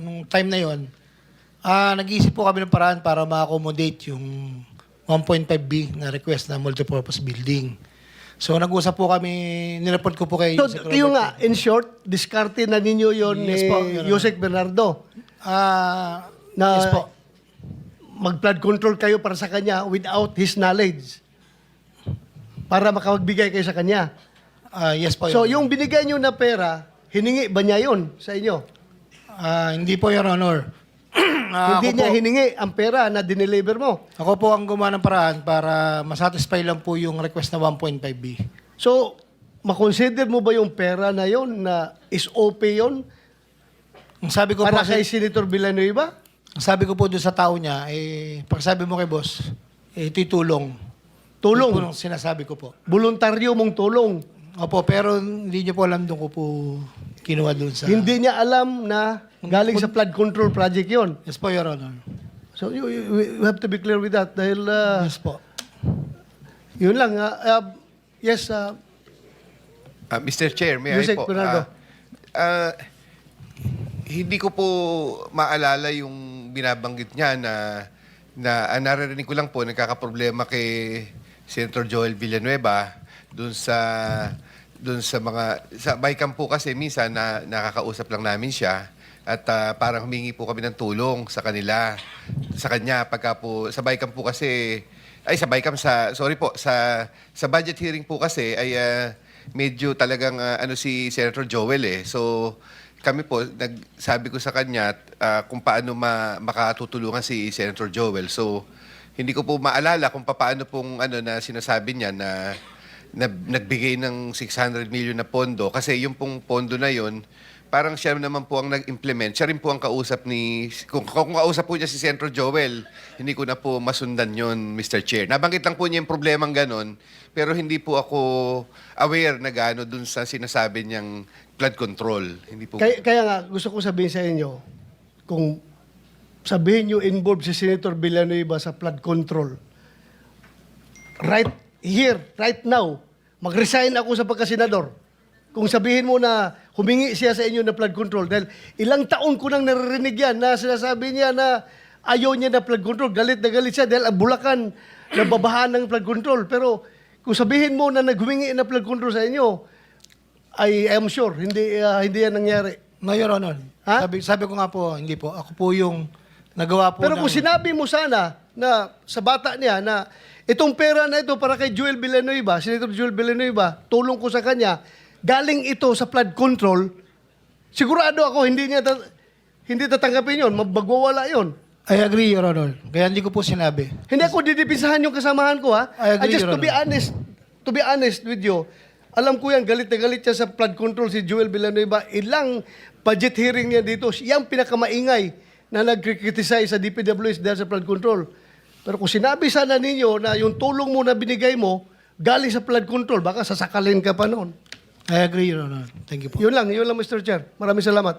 nung time na yon, nag-iisip po kami ng paraan para ma-accommodate yung 1.5B na request na multipurpose building. So nag-usap po kami, nireport ko po kay So, Yusek yung Robert. nga, in short, diskarte na ninyo yon Yes ni po, Your Honor. Yusek Bernardo. Na Yes po. mag-flood control kayo para sa kanya without his knowledge. Para makapagbigay kayo sa kanya. Yes po, So, Your Honor. yung binigay nyo na pera, hiningi ba niya yun sa inyo? Hindi po, Your Honor. Hindi niya hiningi ang pera na dineliver mo. Ako po ang gumawa ng paraan para masatisfy lang po yung request na 1.5B. So, makonsider mo ba yung pera na yon na is OP yun? Ang sabi ko Para po, kay Senator Villanueva? ang sabi ko po doon sa tao niya, pag sabi mo kay boss, ito'y tulong. Tulong. Ito po ang sinasabi ko po. Voluntaryo mong tulong. Opo, pero hindi niyo po alam doon ko po kinuha doon sa... Hindi niya alam na galing sa flood control project yon. Yes po, Your Honor. So, you have to be clear with that. Dahil, Yes po. yun lang. Yes, Mr. Chair, may I Yusek po? Bernardo. Hindi ko po maalala yung binabanggit niya na naririnig ko lang po nagkakaproblema kay Senator Joel Villanueva doon sa mga sa Bicam po kasi minsan nakakausap lang namin siya at parang humingi po kami ng tulong sa kanya pagka po sa Bicam po kasi sa Bicam sa budget hearing po kasi ay medyo talagang si Senator Joel so kami po, nagsabi ko sa kanya kung paano makatutulungan si Senator Joel. So, hindi ko po maalala kung paano pong na sinasabi niya na nagbigay ng 600 million na pondo. Kasi yung pong pondo na yon parang siya naman po ang nag-implement. Siya rin po ang kausap kung kausap po niya si Senator Joel, hindi ko na po masundan yon, Mr. Chair. Nabanggit lang po niya yung problemang ganon, pero hindi po ako aware na gano'n dun sa sinasabi niyang flood control. Hindi po. Kaya nga, gusto ko sabihin sa inyo, kung sabihin nyo involved si Senator Villanueva sa flood control, right here, right now, mag-resign ako sa pagkasenador. Kung sabihin mo na humingi siya sa inyo na flood control, dahil ilang taon ko nang naririnig yan na sinasabi niya na ayaw niya na flood control, galit na galit siya dahil ang Bulacan nababahan ng flood control. Pero kung sabihin mo na naghumingi na flood control sa inyo, I am sure, hindi yan nangyari. No, Your Honor. Ha? Sabi ko nga po, hindi po. Ako po yung nagawa po Pero kung sinabi mo sana na sa bata niya na itong pera na ito para kay Joel Villanueva, Senator Joel Villanueva, tulong ko sa kanya, galing ito sa flood control, sigurado ako hindi tatanggapin yun, magwawala yun. I agree, Your Honor. Kaya hindi ko po sinabi. Hindi ako didipisahan yung kasamahan ko, ha? I agree, Just Your Honor. to be honest with you, alam ko yan, galit na galit siya sa flood control si Joel Villanueva. Ilang budget hearing niya dito, siyang pinakamaingay na nag-criticize sa DPWH dahil sa flood control. Pero kung sinabi sana ninyo na yung tulong mo na binigay mo, galing sa flood control, baka sasakalin ka pa noon. I agree, Your Honor. Thank you po. Yun lang, Mr. Chair. Maraming salamat.